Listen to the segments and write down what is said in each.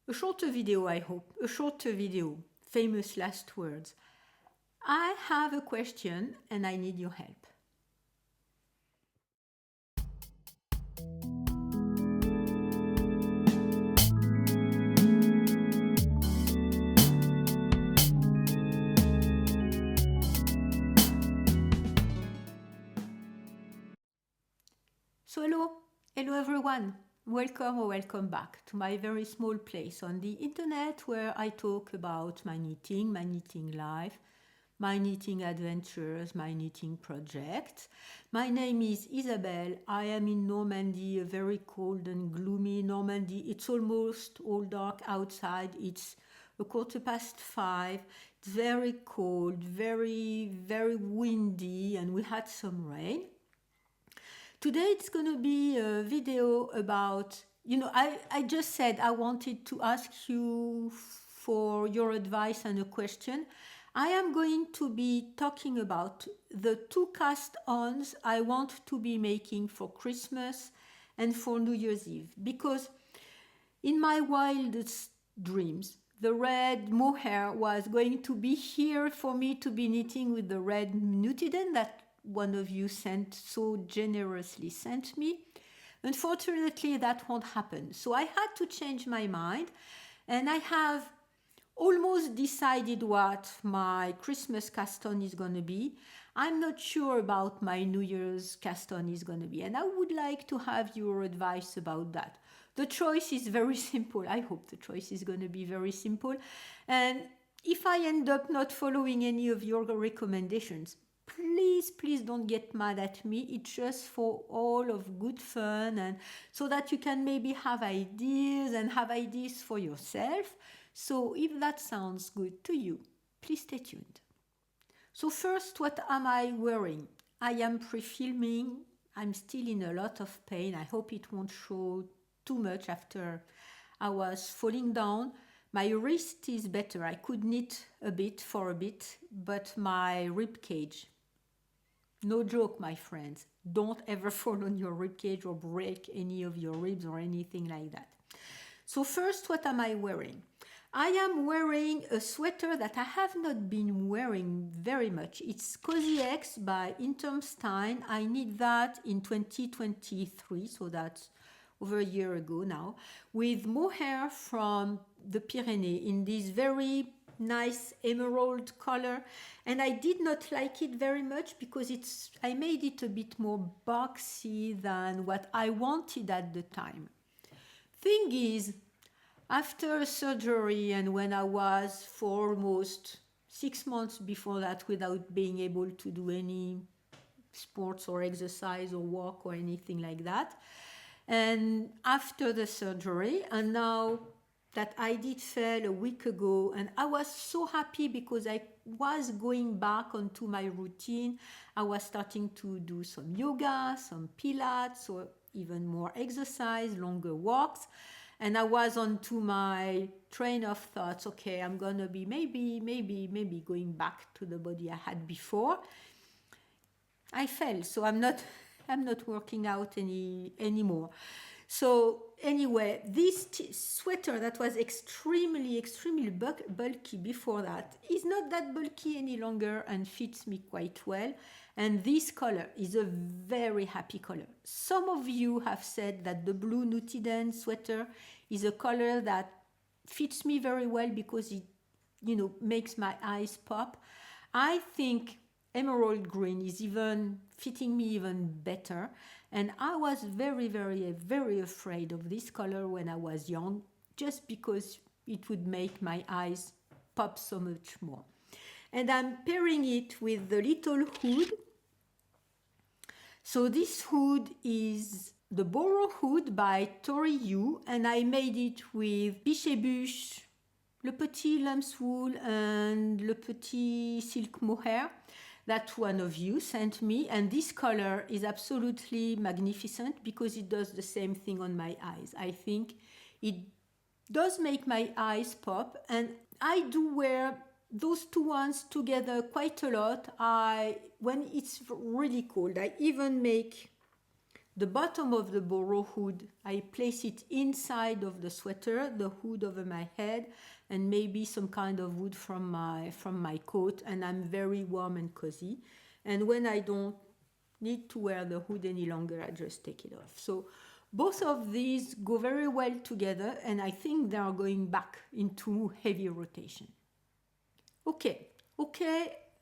A shorter video, I hope. A shorter video. Famous last words. I have a question and I need your help. So hello everyone. Welcome or welcome back to my very small place on the internet where I talk about my knitting life, my knitting adventures, my knitting projects. My name is Isabelle. I am in Normandy, a very cold and gloomy Normandy. It's almost all dark outside. It's 5:15. It's very cold, very windy, and we had some rain. Today it's going to be a video about, I just said I wanted to ask you for your advice and a question. I am going to be talking about the 2 cast-ons I want to be making for Christmas and for New Year's Eve. Because in my wildest dreams, the red mohair was going to be here for me to be knitting with the red Nutiden that one of you so generously sent me. Unfortunately, that won't happen. So I had to change my mind, and I have almost decided what my Christmas cast-on is going to be. I'm not sure about my New Year's cast-on is going to be, and I would like to have your advice about that. The choice is very simple. I hope the choice is going to be very simple. And if I end up not following any of your recommendations, please don't get mad at me. It's just for all of good fun, and so that you can maybe have ideas for yourself. So if that sounds good to you, please stay tuned. So first, what am I wearing? I am pre-filming. I'm still in a lot of pain. I hope it won't show too much after I was falling down. My wrist is better. I could knit a bit, but my rib cage, no joke, my friends. Don't ever fall on your rib cage or break any of your ribs or anything like that. So first, what am I wearing? I am wearing a sweater that I have not been wearing very much. It's Cozy X by Intermstein. I knit that in 2023, so that's over a year ago now, with mohair from the Pyrenees in this very nice emerald color, and I did not like it very much because I made it a bit more boxy than what I wanted at the time. Thing is, after surgery and when I was for almost 6 months before that without being able to do any sports or exercise or walk or anything like that, and after the surgery, and now that I did fail a week ago, and I was so happy because I was going back onto my routine. I was starting to do some yoga, some pilates, or even more exercise, longer walks, and I was onto my train of thoughts. Okay, I'm gonna be maybe going back to the body I had before. I fell, so I'm not working out anymore. So anyway, this sweater that was extremely bulky before that is not that bulky any longer and fits me quite well. And this color is a very happy color. Some of you have said that the blue Nutiden sweater is a color that fits me very well because it, makes my eyes pop. I think emerald green is even fitting me even better, and I was very afraid of this color when I was young, just because it would make my eyes pop so much more. And I'm pairing it with the little hood. So this hood is the Boro hood by Tori Yu, and I made it with Biche Le Petit Lamb's Wool and Le Petit Silk Mohair that one of you sent me, and this color is absolutely magnificent because it does the same thing on my eyes. I think it does make my eyes pop, and I do wear those two ones together quite a lot. When it's really cold, I even make the bottom of the boro hood, I place it inside of the sweater, the hood over my head, and maybe some kind of wood from my coat, and I'm very warm and cozy. And when I don't need to wear the hood any longer, I just take it off. So both of these go very well together, and I think they are going back into heavy rotation. Okay,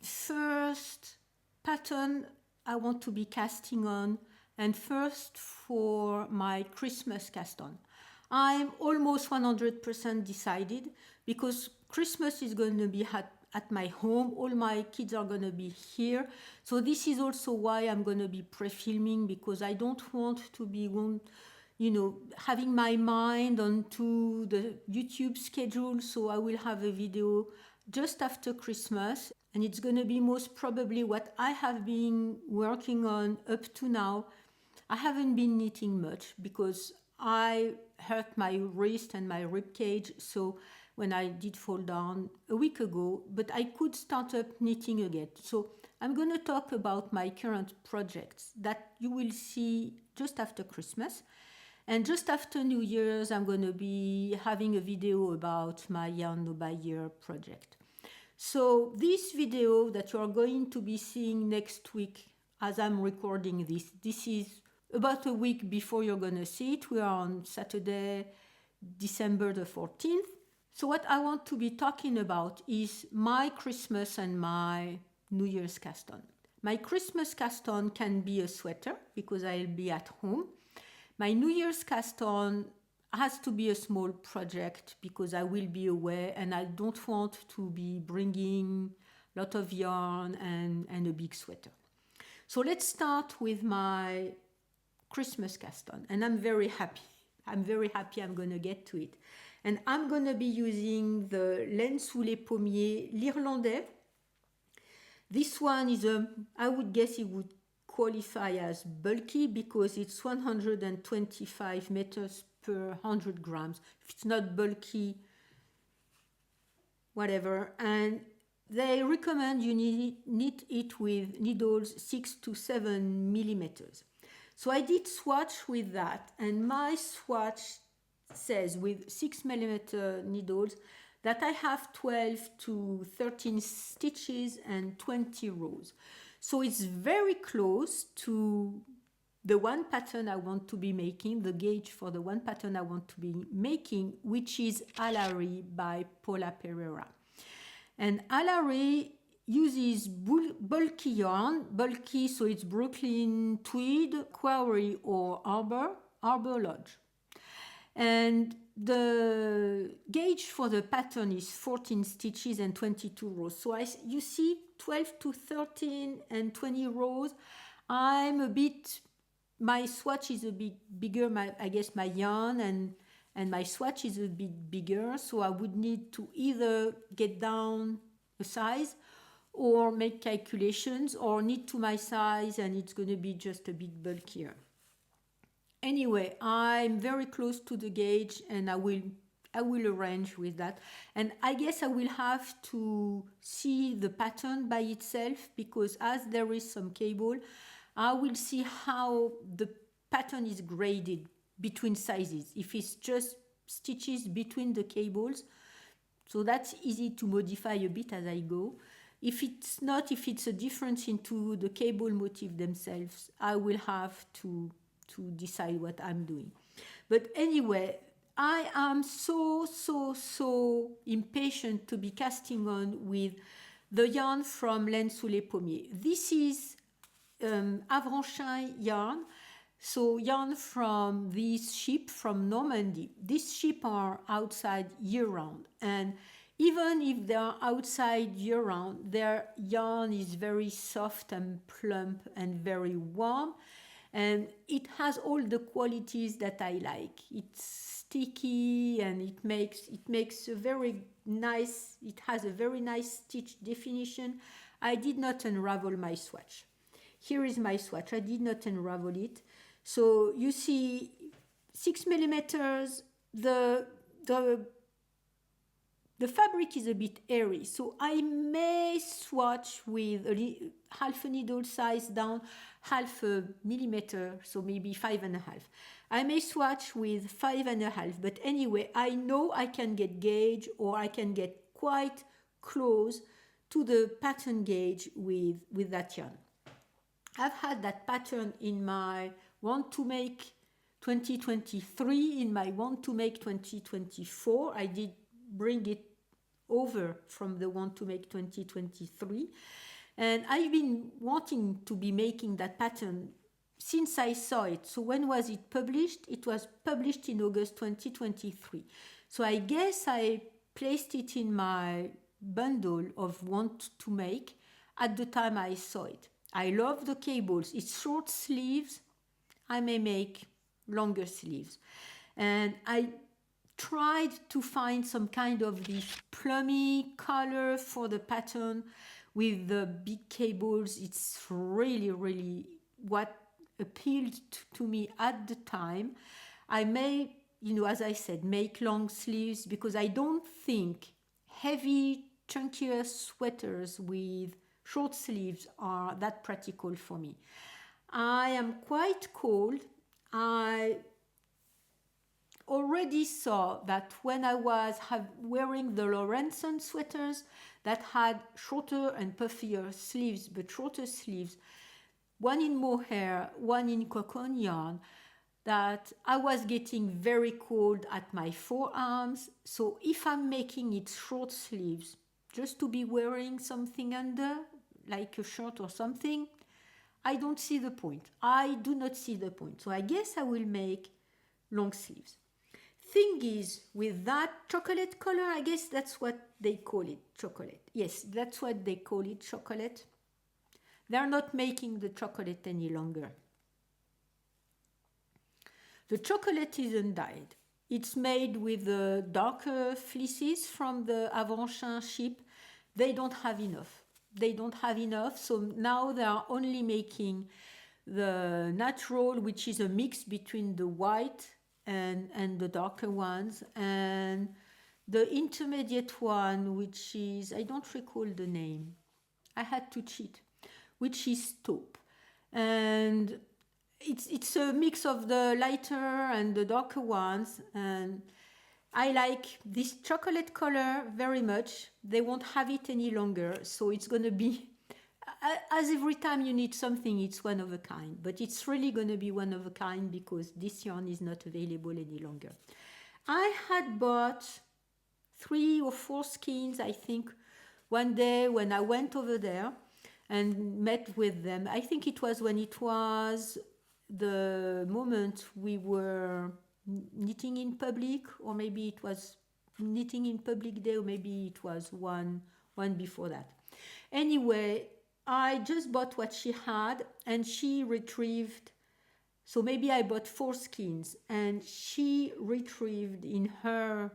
first pattern I want to be casting on, and first for my Christmas cast on. I'm almost 100% decided because Christmas is going to be at my home. All my kids are going to be here. So this is also why I'm going to be pre-filming, because I don't want to be having my mind onto the YouTube schedule. So I will have a video just after Christmas, and it's going to be most probably what I have been working on up to now. I haven't been knitting much because I hurt my wrist and my rib cage, so when I did fall down a week ago, but I could start up knitting again. So I'm going to talk about my current projects that you will see just after Christmas. And just after New Year's, I'm going to be having a video about my Yarn by Year project. So this video that you are going to be seeing next week as I'm recording this is about a week before you're going to see it. We are on Saturday, December the 14th. So what I want to be talking about is my Christmas and my New Year's cast on. My Christmas cast on can be a sweater because I'll be at home. My New Year's cast on has to be a small project because I will be away and I don't want to be bringing a lot of yarn and a big sweater. So let's start with my Christmas cast on, and I'm very happy I'm going to get to it. And I'm going to be using the Laine sous les pommiers l'Irlandais. This one is I would guess it would qualify as bulky because it's 125 meters per 100 grams. If it's not bulky, whatever. And they recommend you knit it with needles 6 to 7 millimeters. So I did swatch with that, and my swatch says with 6 millimeter needles that I have 12 to 13 stitches and 20 rows. So it's very close to the one pattern I want to be making, the gauge for the one pattern I want to be making, which is Alary by Paula Pereira. And Alary uses bulky yarn, bulky, so it's Brooklyn Tweed, Quarry, or Arbor Lodge. And the gauge for the pattern is 14 stitches and 22 rows. So you see 12 to 13 and 20 rows. My swatch is a bit bigger, I guess my yarn and my swatch is a bit bigger. So I would need to either get down a size or make calculations or knit to my size, and it's going to be just a bit bulkier. Anyway, I'm very close to the gauge, and I will arrange with that. And I guess I will have to see the pattern by itself, because as there is some cable, I will see how the pattern is graded between sizes. If it's just stitches between the cables, so that's easy to modify a bit as I go. If it's not, if it's a difference into the cable motif themselves, I will have to decide what I'm doing. But anyway, I am so impatient to be casting on with the yarn from Laine sous les pommiers. This is Avranchin yarn, so yarn from this ship from Normandy. These ships are outside year-round, and even if they are outside year-round, their yarn is very soft and plump and very warm, and it has all the qualities that I like. It's sticky, and it makes a very nice, it has a very nice stitch definition. I did not unravel my swatch. Here is my swatch. I did not unravel it. So you see 6 millimeters, the fabric is a bit airy, so I may swatch with half a needle size down, half a millimeter, so maybe 5.5. I may swatch with 5.5, but anyway, I know I can get gauge, or I can get quite close to the pattern gauge with that yarn. I've had that pattern in my Want to Make 2023, in my Want to Make 2024. I did bring it over from the Want to Make 2023. And I've been wanting to be making that pattern since I saw it. So when was it published? It was published in August 2023. So I guess I placed it in my bundle of Want to Make at the time I saw it. I love the cables. It's short sleeves. I may make longer sleeves. And I tried to find some kind of this plummy color for the pattern with the big cables. It's really, really what appealed to me at the time. I may, as I said, make long sleeves because I don't think heavy, chunkier sweaters with short sleeves are that practical for me. I am quite cold. I already saw that when I was wearing the Laurenson sweaters that had shorter and puffier sleeves, but shorter sleeves, one in mohair, one in cocoon yarn, that I was getting very cold at my forearms. So if I'm making it short sleeves, just to be wearing something under, like a shirt or something, I don't see the point. I do not see the point. So I guess I will make long sleeves. Thing is, with that chocolate color, I guess that's what they call it, chocolate. Yes, that's what they call it, chocolate. They're not making the chocolate any longer. The chocolate isn't dyed. It's made with the darker fleeces from the Avanchin ship. They don't have enough. So now they are only making the natural, which is a mix between the white and the darker ones, and the intermediate one, which is, I don't recall the name. I had to cheat, which is taupe. And it's a mix of the lighter and the darker ones, and I like this chocolate color very much. They won't have it any longer, so it's going to be, as every time you need something, it's one of a kind. But it's really going to be one of a kind because this yarn is not available any longer. I had bought 3 or 4 skeins, I think, one day when I went over there and met with them. I think it was when it was the moment we were knitting in public, or maybe it was knitting in public day, or maybe it was one before that. Anyway, I just bought what she had, and she retrieved, so maybe I bought 4 skeins, and she retrieved in her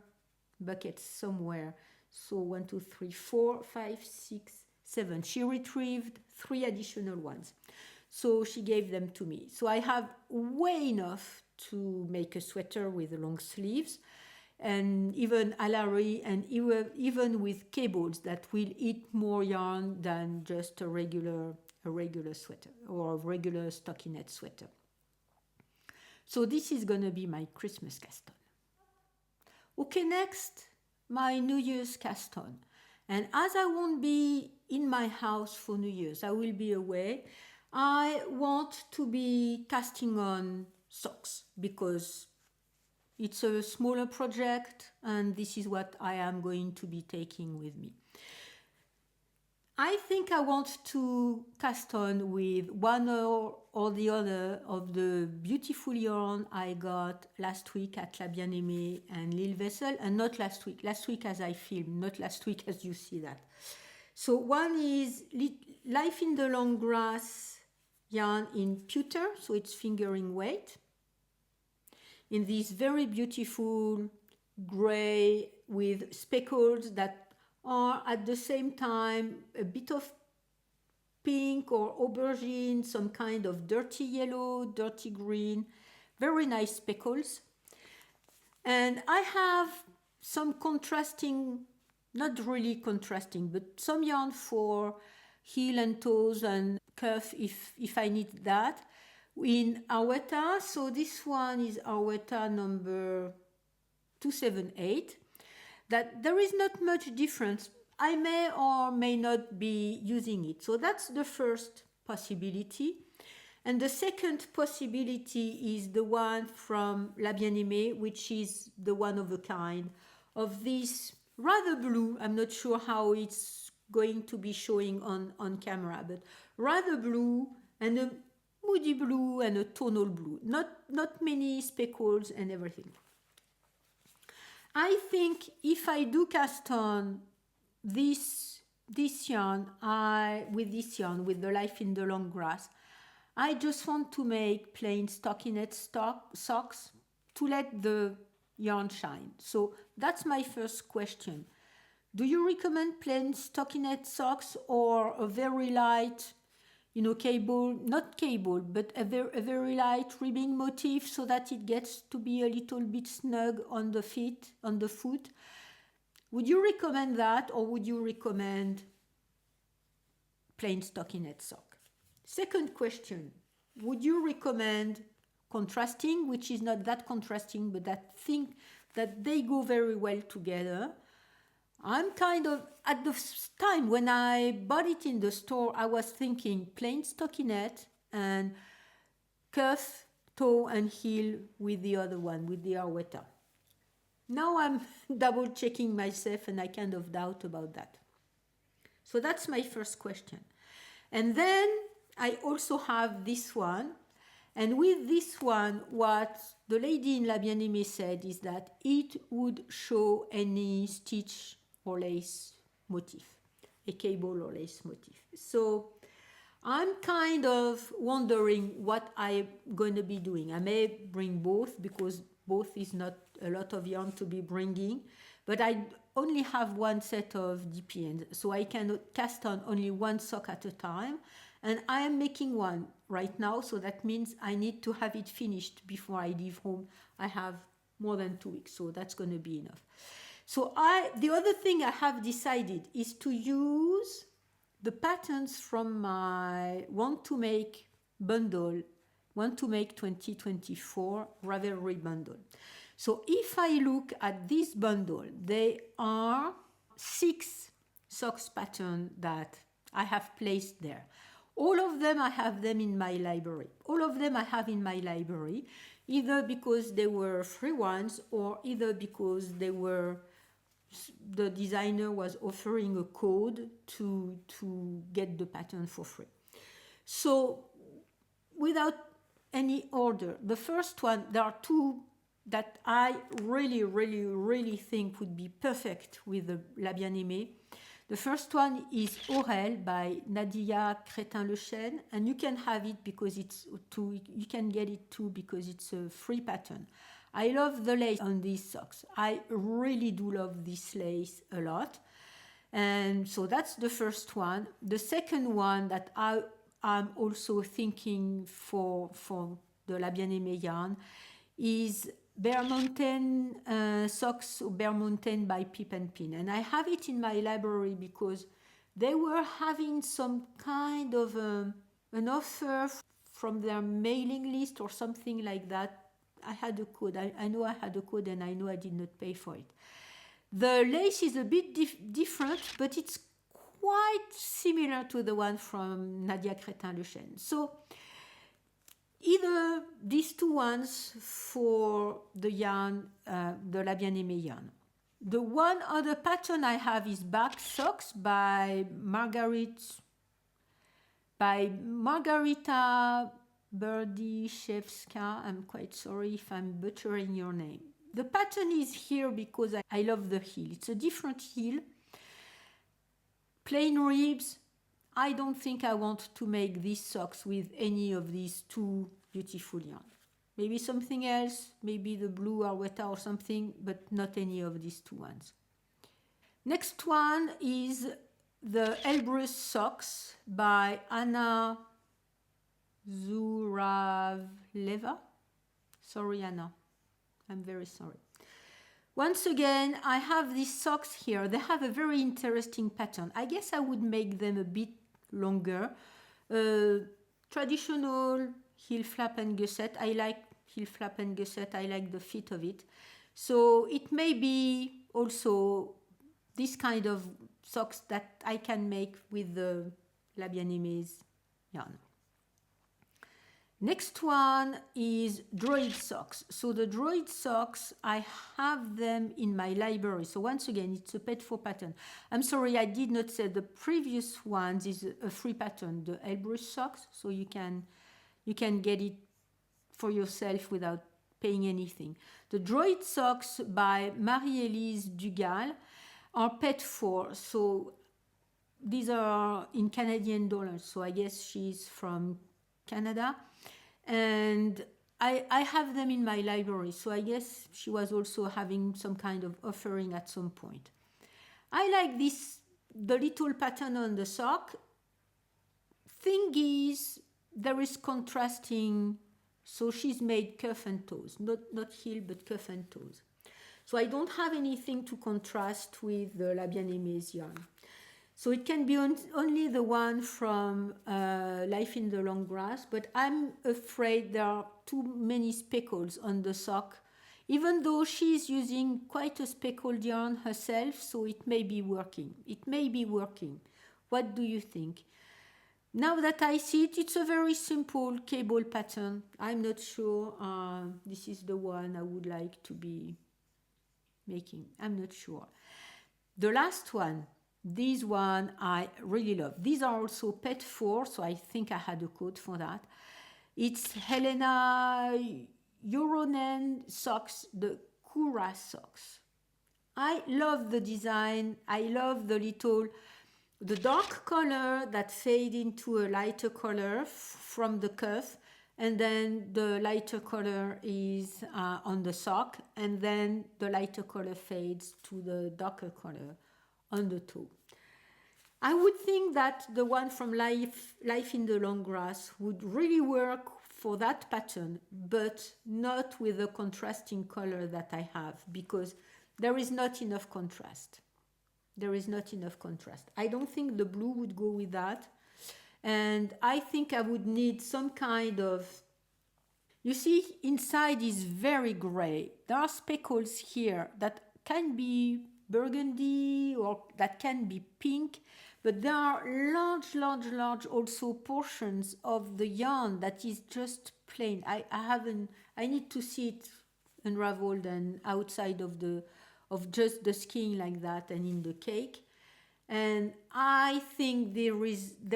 bucket somewhere, so 1, 2, 3, 4, 5, 6, 7. She retrieved 3 additional ones. So she gave them to me. So I have way enough to make a sweater with long sleeves, and even alari, and even with cables that will eat more yarn than just a regular sweater or a regular stockinette sweater. So this is going to be my Christmas cast-on. Okay, next, my New Year's cast-on. And as I won't be in my house for New Year's, I will be away, I want to be casting on socks because it's a smaller project and this is what I am going to be taking with me. I think I want to cast on with one or the other of the beautiful yarn I got last week at La Bien-Aimée and L'Île Vessel, and not last week as I filmed, not last week as you see that. So one is Life in the Long Grass yarn in pewter, so it's fingering weight, in this very beautiful gray with speckles that are at the same time a bit of pink or aubergine, some kind of dirty yellow, dirty green, very nice speckles. And I have some contrasting, not really contrasting, but some yarn for heel and toes and cuff if I need that. In Aweta, so this one is Aweta number 278, that there is not much difference. I may or may not be using it. So that's the first possibility. And the second possibility is the one from La Bien-Aimée, which is the one of a kind of this rather blue. I'm not sure how it's going to be showing on camera, but rather blue and a moody blue and a tonal blue. Not many speckles and everything. I think if I do cast on this yarn, with the Life in the Long Grass, I just want to make plain stockinette socks to let the yarn shine. So that's my first question. Do you recommend plain stockinette socks or a very light, cable, not cable, but a very light ribbing motif so that it gets to be a little bit snug on the foot? Would you recommend that, or would you recommend plain stockinette sock? Second question, would you recommend contrasting, which is not that contrasting, but that they go very well together? I'm kind of, at the time when I bought it in the store, I was thinking plain stockinette and cuff, toe and heel with the other one, with the Aweta. Now I'm double checking myself and I kind of doubt about that. So that's my first question. And then I also have this one. And with this one, what the lady in La Bien-Aimée said is that it would show any stitch or lace motif, a cable or lace motif. So I'm kind of wondering what I'm going to be doing. I may bring both because both is not a lot of yarn to be bringing, but I only have one set of DPNs, so I can cast on only one sock at a time. And I am making one right now, so that means I need to have it finished before I leave home. I have more than 2 weeks, so that's going to be enough. So the other thing I have decided is to use the patterns from my Want to Make bundle, Want to Make 2024 Ravelry bundle. So if I look at this bundle, there are 6 socks pattern that I have placed there. All of them, I have them in my library. All of them I have in my library, either because they were free ones or either because the designer was offering a code to get the pattern for free. So without any order, the first one, there are 2 that I really think would be perfect with the La Bien-Aimée. The first one is Aurel by Nadia Crétin-Lechêne, and you can have it because you can get it too because it's a free pattern. I love the lace on these socks. I really do love this lace a lot. And so that's the first one. The second one that I'm also thinking for the La Bien-Aimée yarn is Bear Mountain socks, Bear Mountain by Pip and Pin. And I have it in my library because they were having some kind of an offer from their mailing list or something like that. I had a code. I know I had a code and I know I did not pay for it. The lace is a bit different, but it's quite similar to the one from Nadia Crétin-Lechêne. So either these 2 ones for the yarn, the La Bien-Aimée yarn. The one other pattern I have is Back Socks by Margarita Berdyshevska. I'm quite sorry if I'm butchering your name. The pattern is here because I love the heel. It's a different heel. Plain ribs. I don't think I want to make these socks with any of these 2 beautiful yarn. Maybe something else, maybe the blue Aweta or something, but not any of these 2 ones. Next one is the Elbrus socks by Anna Zuravleva. Sorry, Anna. I'm very sorry. Once again, I have these socks here. They have a very interesting pattern. I guess I would make them a bit longer, Traditional heel flap and gusset. I like heel flap and gusset. I like the fit of it. So it may be also this kind of socks that I can make with the Labianimes yarn. Next one is droid socks. So the droid socks, I have them in my library. So once again, it's a pet for pattern. I'm sorry, I did not say the previous ones is a free pattern, the Elbrus socks. So you can get it for yourself without paying anything. The droid socks by Marie-Élise Dugal are pet for. So these are in Canadian dollars. So I guess she's from Canada. And I have them in my library, so I guess she was also having some kind of offering at some point. I like this, the little pattern on the sock. Thing is, there is contrasting, so she's made cuff and toes, not heel, but cuff and toes. So I don't have anything to contrast with the Labianimes yarn. So it can be only the one from Life in the Long Grass, but I'm afraid there are too many speckles on the sock, even though she's using quite a speckled yarn herself, so it may be working. It may be working. What do you think? Now that I see it, it's a very simple cable pattern. I'm not sure this is the one I would like to be making. I'm not sure. The last one, this one I really love. These are also pet for, so I think I had a code for that. It's Helena Euronen socks, the Kura socks. I love the design. I love the dark color that fade into a lighter color from the cuff, and then the lighter color is on the sock, and then the lighter color fades to the darker color on the toe. I would think that the one from Life in the Long Grass would really work for that pattern, but not with the contrasting color that I have, because there is not enough contrast. There is not enough contrast. I don't think the blue would go with that. And I think I would need some kind of... You see, inside is very gray. There are speckles here that can be burgundy or that can be pink, but there are large also portions of the yarn that is just plain. I need to see it unraveled and outside of just the skin like that and in the cake. And I think there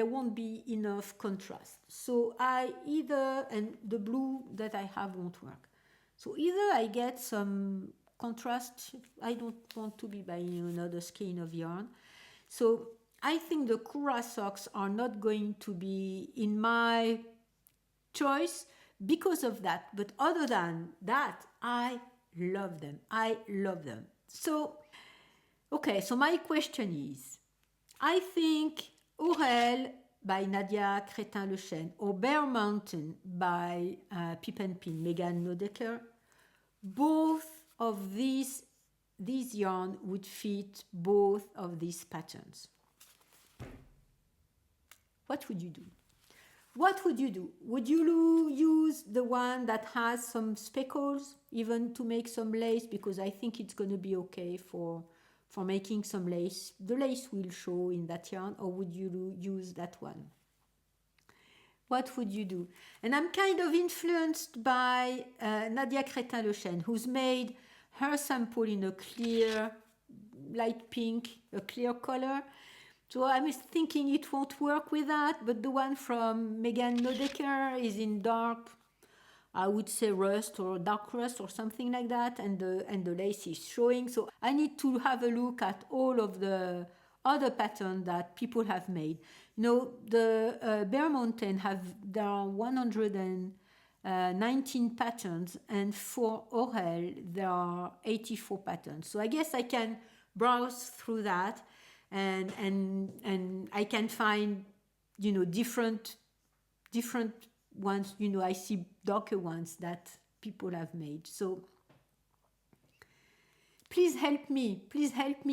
won't be enough contrast. So and the blue that I have won't work. So either I get some contrast. I don't want to be buying another skein of yarn. So I think the Kura socks are not going to be in my choice because of that. But other than that, I love them. I love them. So, okay, so my question is, I think Aurel by Nadia Crétin-Le Chêne or Bear Mountain by Pip and Pin, Megan Nodecker, both of these yarn would fit both of these patterns. What would you do? What would you do? Would you use the one that has some speckles, even to make some lace? Because I think it's going to be okay for making some lace. The lace will show in that yarn, or would you use that one? What would you do? And I'm kind of influenced by Nadia Crétin-Le Chêne, who's made her sample in a clear, light pink, a clear color. So I'm thinking it won't work with that, but the one from Megan Nodecker is in dark, I would say rust or dark rust or something like that, and the lace is showing. So I need to have a look at all of the other patterns that people have made. You know, the Bear Mountain there are 119 patterns, and for Aurel there are 84 patterns. So I guess I can browse through that. And I can find, different ones. I see darker ones that people have made. So please help me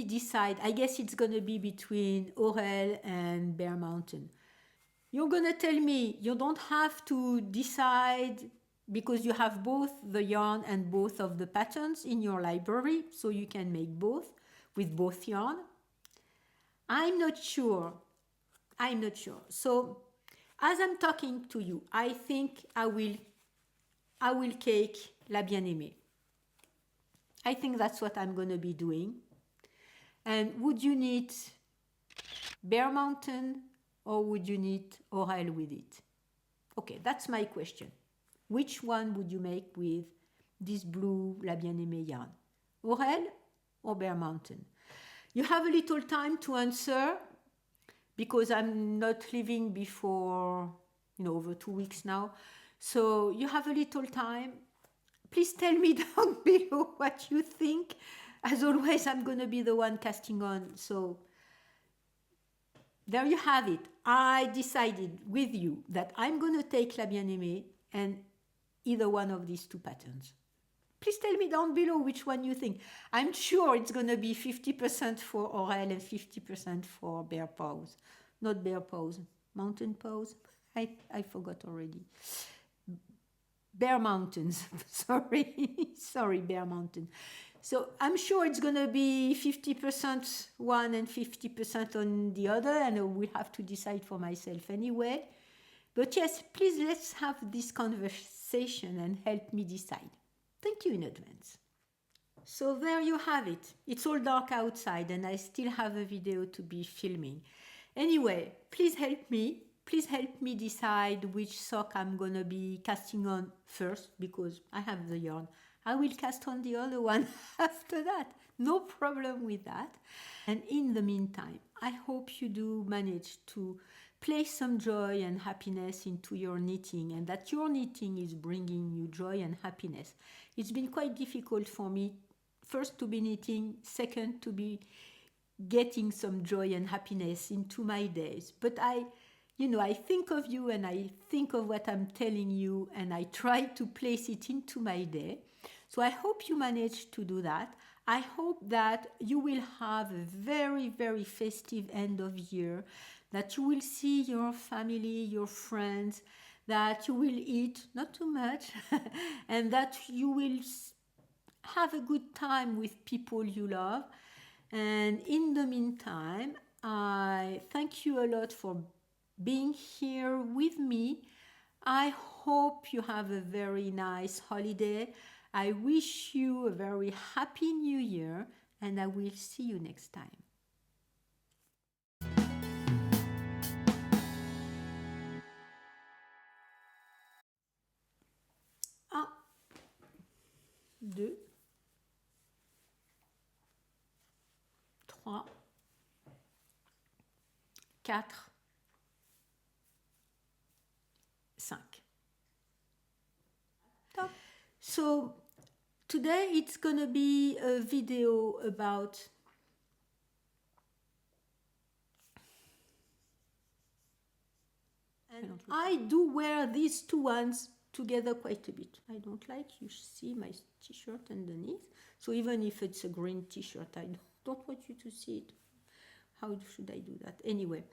decide. I guess it's going to be between Aurel and Bear Mountain. You're gonna tell me you don't have to decide because you have both the yarn and both of the patterns in your library, so you can make both with both yarn. I'm not sure. I'm not sure. So as I'm talking to you, I think I will cake La Bien-Aimée. I think that's what I'm going to be doing. And would you need Bear Mountain or would you need Aurel with it? Okay, that's my question. Which one would you make with this blue La Bien-Aimée yarn? Aurel or Bear Mountain? You have a little time to answer because I'm not leaving before, over 2 weeks now. So you have a little time. Please tell me down below what you think. As always, I'm going to be the one casting on. So there you have it. I decided with you that I'm going to take La Bien-Aimée and either one of these two patterns. Please tell me down below which one you think. I'm sure it's going to be 50% for Aurel and 50% for Bear Paws. Not Bear Paws, Mountain Paws. I forgot already. Bear Mountains, sorry, Bear Mountain. So I'm sure it's going to be 50% one and 50% on the other, and I will have to decide for myself anyway. But yes, please let's have this conversation and help me decide. Thank you in advance. So there you have it. It's all dark outside and I still have a video to be filming. Anyway, please help me. Please help me decide which sock I'm going to be casting on first because I have the yarn. I will cast on the other one after that. No problem with that. And in the meantime, I hope you do manage to place some joy and happiness into your knitting and that your knitting is bringing you joy and happiness. It's been quite difficult for me, first to be knitting, second to be getting some joy and happiness into my days. But I think of you and I think of what I'm telling you and I try to place it into my day. So I hope you manage to do that. I hope that you will have a very, very festive end of year, that you will see your family, your friends, that you will eat, not too much, and that you will have a good time with people you love. And in the meantime, I thank you a lot for being here with me. I hope you have a very nice holiday. I wish you a very happy new year and I will see you next time. 1, 2, 3, 4, 5. Top. So today it's gonna be a video about and I do wear these two ones together quite a bit. I don't like you see my t-shirt underneath. So even if it's a green t-shirt, I don't want you to see it. How should I do that? Anyway.